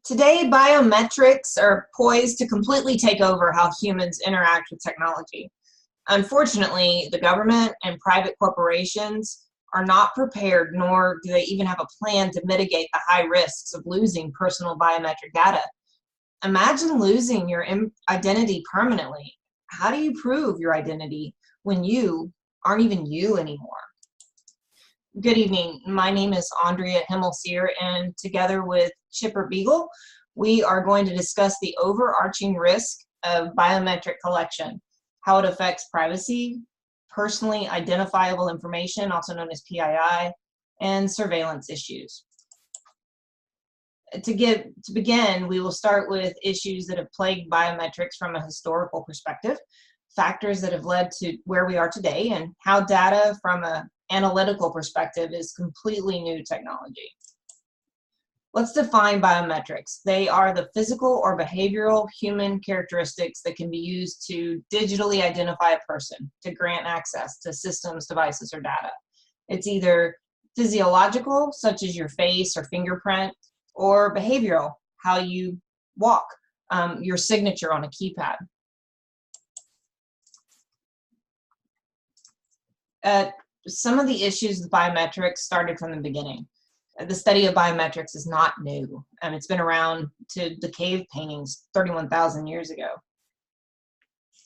Today, biometrics are poised to completely take over how humans interact with technology. Unfortunately, the government and private corporations are not prepared, nor do they even have a plan to mitigate the high risks of losing personal biometric data. Imagine losing your identity permanently. How do you prove your identity when you aren't even you anymore? Good evening. My name is Andrea Himmelsehr, and together with Chipper Beegle, we are going to discuss the overarching risk of biometric collection, how it affects privacy, personally identifiable information, also known as PII, and surveillance issues. To begin, we will start with issues that have plagued biometrics from a historical perspective, factors that have led to where we are today, and how data from an analytical perspective is completely new technology. Let's define biometrics. They are the physical or behavioral human characteristics that can be used to digitally identify a person, to grant access to systems, devices, or data. It's either physiological, such as your face or fingerprint, or behavioral, how you walk, your signature on a keypad. Some of the issues with biometrics started from the beginning. The study of biometrics is not new. It's been around to the cave paintings 31,000 years ago.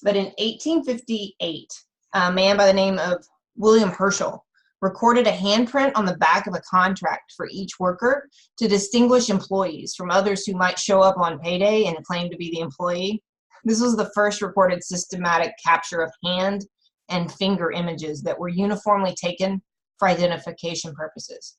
But in 1858, a man by the name of William Herschel recorded a handprint on the back of a contract for each worker to distinguish employees from others who might show up on payday and claim to be the employee. This was the first recorded systematic capture of hand and finger images that were uniformly taken for identification purposes.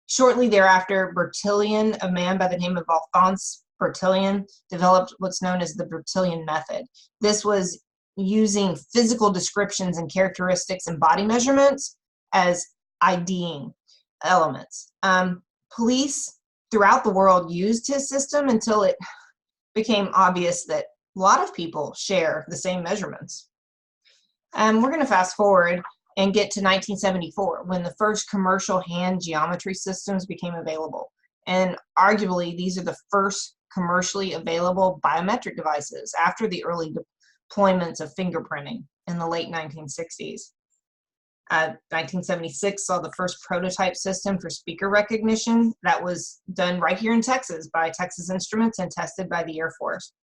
Shortly thereafter, Bertillon, a man by the name of Alphonse Bertillon, developed what's known as the Bertillon method. This was using physical descriptions and characteristics and body measurements as IDing elements. Police throughout the world used his system until it became obvious that a lot of people share the same measurements. We're going to fast forward and get to 1974, when the first commercial hand geometry systems became available. And arguably, these are the first commercially available biometric devices after the early deployments of fingerprinting in the late 1960s. 1976 saw the first prototype system for speaker recognition that was done right here in Texas by Texas Instruments and tested by the Air Force.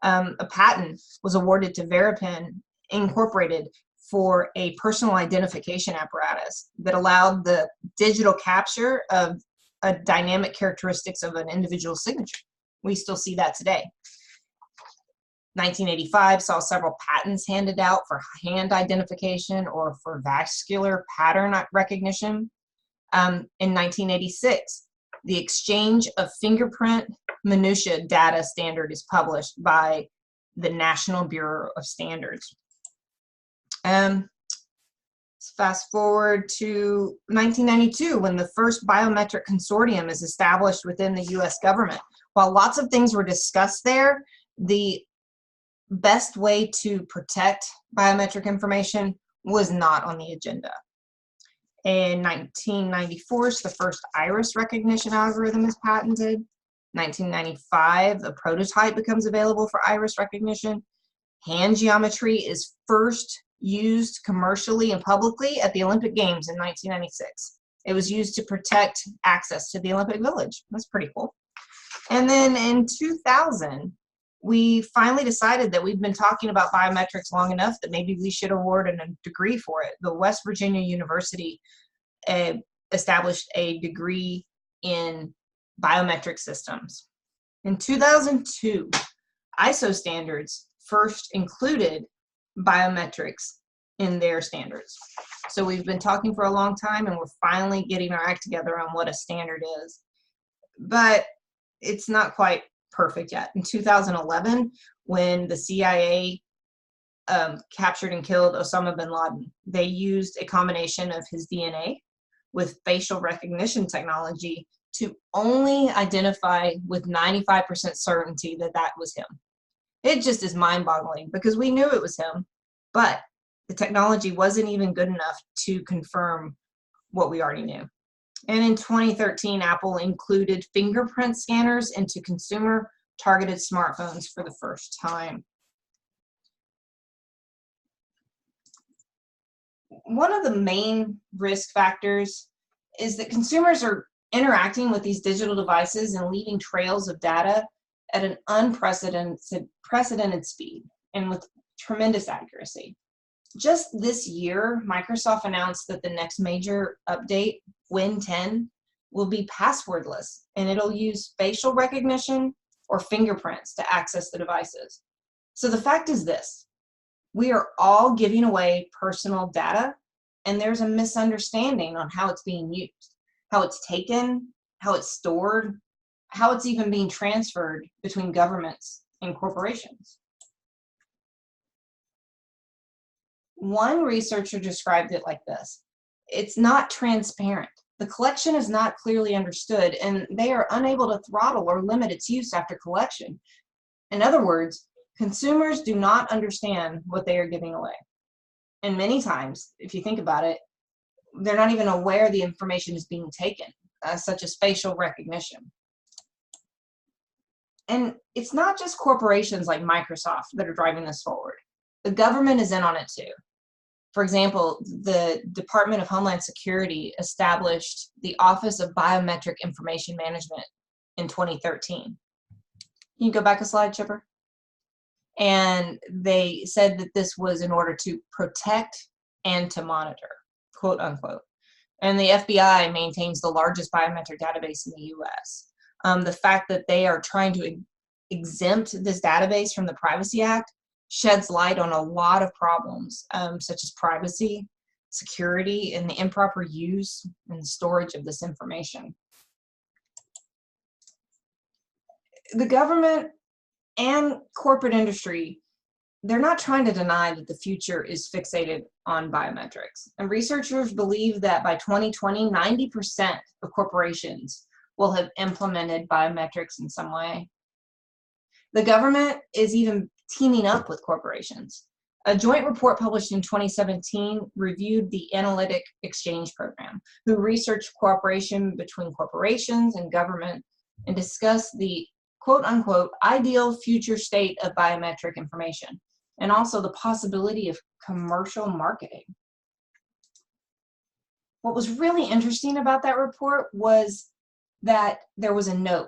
A patent was awarded to Veripin Incorporated for a personal identification apparatus that allowed the digital capture of a dynamic characteristics of an individual signature. We still see that today. 1985 saw several patents handed out for hand identification or for vascular pattern recognition. In 1986, the exchange of fingerprint minutia data standard is published by the National Bureau of Standards. Let's fast forward to 1992, when the first biometric consortium is established within the US government. While lots of things were discussed there, the best way to protect biometric information was not on the agenda. In 1994, the first iris recognition algorithm is patented. 1995, a prototype becomes available for iris recognition. Hand geometry is first used commercially and publicly at the Olympic Games in 1996. It was used to protect access to the Olympic Village. That's pretty cool. And then in 2000, we finally decided that we'd been talking about biometrics long enough that maybe we should award a degree for it. The West Virginia University established a degree in biometric systems. In 2002, ISO standards first included biometrics in their standards. So we've been talking for a long time, and we're finally getting our act together on what a standard is. But it's not quite perfect yet. In 2011, when the CIA captured and killed Osama bin Laden, they used a combination of his DNA with facial recognition technology to only identify with 95% certainty that that was him. It just is mind-boggling because we knew it was him, but the technology wasn't even good enough to confirm what we already knew. And in 2013, Apple included fingerprint scanners into consumer targeted smartphones for the first time. One of the main risk factors is that consumers are interacting with these digital devices and leaving trails of data at an unprecedented speed and with tremendous accuracy. Just this year, Microsoft announced that the next major update, Win 10, will be passwordless, and it'll use facial recognition or fingerprints to access the devices. So the fact is this: we are all giving away personal data, and there's a misunderstanding on how it's being used, how it's taken, how it's stored, how it's even being transferred between governments and corporations. One researcher described it like this: it's not transparent. The collection is not clearly understood, and they are unable to throttle or limit its use after collection. In other words, consumers do not understand what they are giving away. And many times, if you think about it, they're not even aware the information is being taken, such as facial recognition. And it's not just corporations like Microsoft that are driving this forward. The government is in on it too. For example, the Department of Homeland Security established the Office of Biometric Information Management in 2013. Can you go back a slide, Chipper? And they said that this was in order to protect and to monitor, quote unquote. And the FBI maintains the largest biometric database in the US. The fact that they are trying to exempt this database from the Privacy Act sheds light on a lot of problems, such as privacy, security, and the improper use and storage of this information. The government and corporate industry, they're not trying to deny that the future is fixated on biometrics. And researchers believe that by 2020, 90% of corporations will have implemented biometrics in some way. The government is even teaming up with corporations. A joint report published in 2017 reviewed the Analytic Exchange Program, who researched cooperation between corporations and government and discussed the quote-unquote ideal future state of biometric information, and also the possibility of commercial marketing. What was really interesting about that report was that there was a note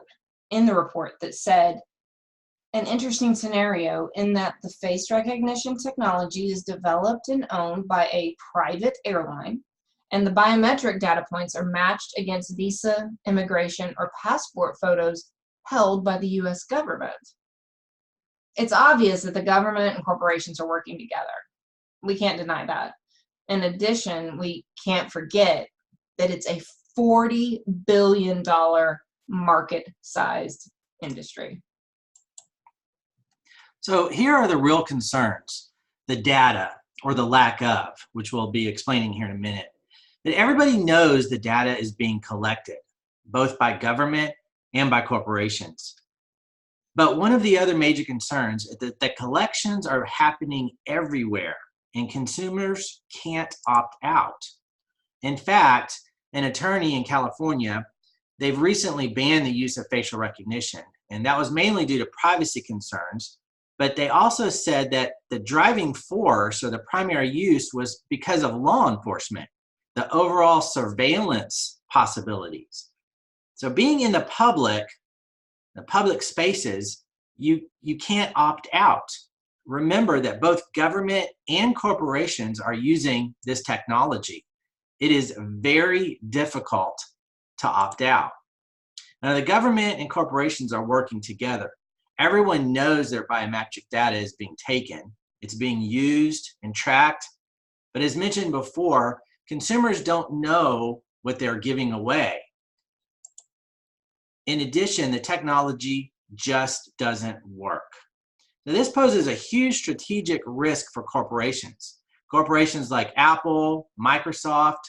in the report that said, an interesting scenario in that the face recognition technology is developed and owned by a private airline, and the biometric data points are matched against visa, immigration, or passport photos held by the US government. It's obvious that the government and corporations are working together. We can't deny that. In addition, we can't forget that it's a $40 billion market-sized industry. So here are the real concerns: the data, or the lack of, which we'll be explaining here in a minute. That everybody knows the data is being collected, both by government and by corporations. But one of the other major concerns is that the collections are happening everywhere, and consumers can't opt out. In fact, an attorney in California, they've recently banned the use of facial recognition, and that was mainly due to privacy concerns. But they also said that the driving force, or the primary use, was because of law enforcement, the overall surveillance possibilities. So being in the public spaces, you can't opt out. Remember that both government and corporations are using this technology. It is very difficult to opt out. Now, the government and corporations are working together. Everyone knows their biometric data is being taken. It's being used and tracked. But as mentioned before, consumers don't know what they're giving away. In addition, the technology just doesn't work. Now, this poses a huge strategic risk for corporations. Corporations like Apple, Microsoft,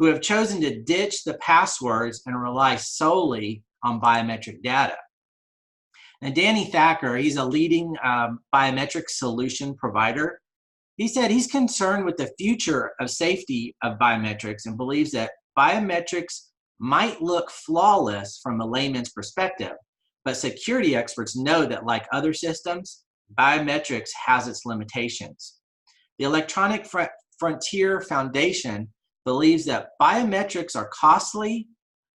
who have chosen to ditch the passwords and rely solely on biometric data. And Danny Thacker, he's a leading biometric solution provider. He said he's concerned with the future of safety of biometrics and believes that biometrics might look flawless from a layman's perspective, but security experts know that, like other systems, biometrics has its limitations. The Electronic Frontier Foundation believes that biometrics are costly,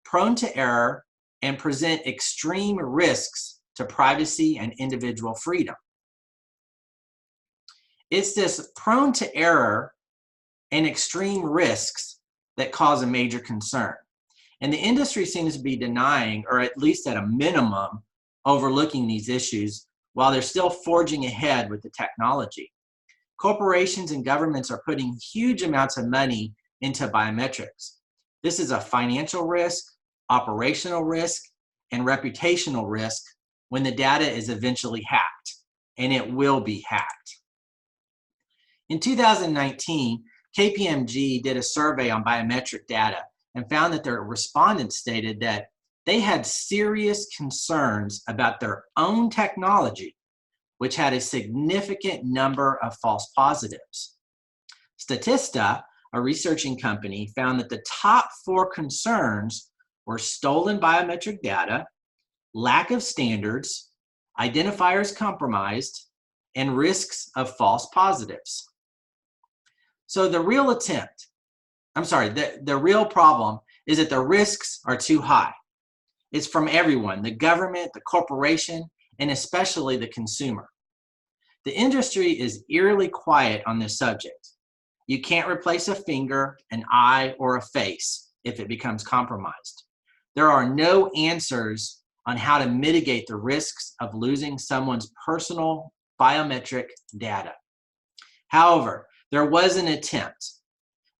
prone to error, and present extreme risks to privacy and individual freedom. It's this prone to error and extreme risks that cause a major concern. And the industry seems to be denying, or at least at a minimum, overlooking these issues while they're still forging ahead with the technology. Corporations and governments are putting huge amounts of money into biometrics. This is a financial risk, operational risk, and reputational risk when the data is eventually hacked, and it will be hacked. In 2019, KPMG did a survey on biometric data and found that their respondents stated that they had serious concerns about their own technology, which had a significant number of false positives. Statista, a researching company, found that the top 4 concerns were stolen biometric data, lack of standards, identifiers compromised, and risks of false positives. So the real problem is that the risks are too high. It's from everyone, the government, the corporation, and especially the consumer. The industry is eerily quiet on this subject. You can't replace a finger, an eye, or a face if it becomes compromised. There are no answers on how to mitigate the risks of losing someone's personal biometric data. However, there was an attempt.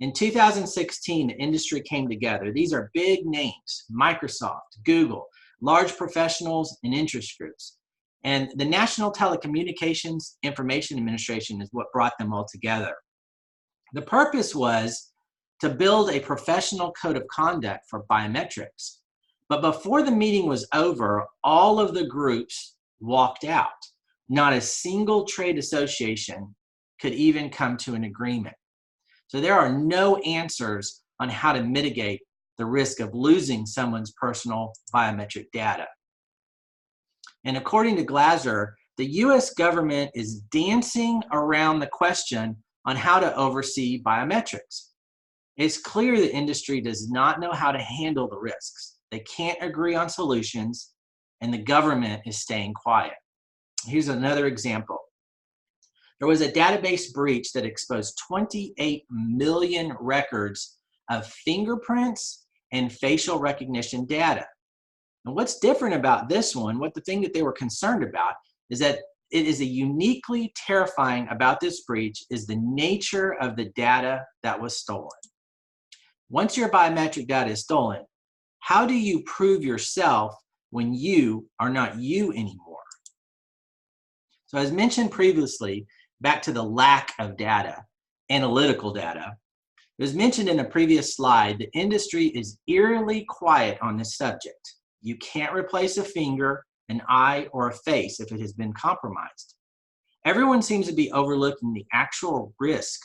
In 2016, the industry came together. These are big names: Microsoft, Google, large professionals, and interest groups. And the National Telecommunications Information Administration is what brought them all together. The purpose was to build a professional code of conduct for biometrics. But before the meeting was over, all of the groups walked out. Not a single trade association could even come to an agreement. So there are no answers on how to mitigate the risk of losing someone's personal biometric data. And according to Glaser, the US government is dancing around the question on how to oversee biometrics. It's clear the industry does not know how to handle the risks. They can't agree on solutions, and the government is staying quiet. Here's another example. There was a database breach that exposed 28 million records of fingerprints and facial recognition data. And what's different about this one, the thing that they were concerned about, is that it is uniquely terrifying about this breach is the nature of the data that was stolen. Once your biometric data is stolen, how do you prove yourself when you are not you anymore? So as mentioned previously, back to the lack of data, analytical data, it was mentioned in a previous slide, the industry is eerily quiet on this subject. You can't replace a finger, an eye, or a face if it has been compromised. Everyone seems to be overlooking the actual risk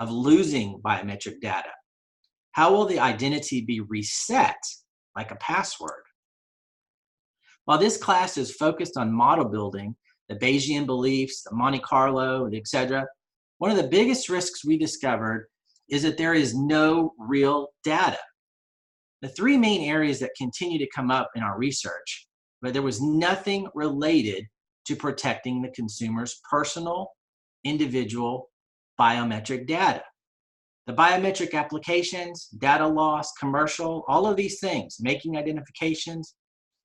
of losing biometric data. How will the identity be reset like a password? While this class is focused on model building, the Bayesian beliefs, the Monte Carlo, etc., one of the biggest risks we discovered is that there is no real data. The 3 main areas that continue to come up in our research, but there was nothing related to protecting the consumer's personal, individual biometric data. The biometric applications, data loss, commercial, all of these things, making identifications,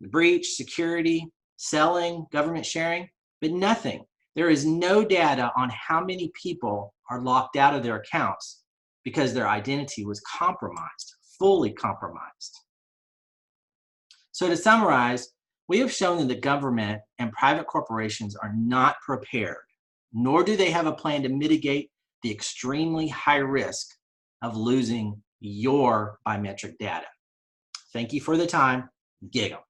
the breach, security, selling, government sharing, but nothing. There is no data on how many people are locked out of their accounts because their identity was compromised, fully compromised. So to summarize, we have shown that the government and private corporations are not prepared, nor do they have a plan to mitigate the extremely high risk of losing your biometric data. Thank you for the time. Giggle.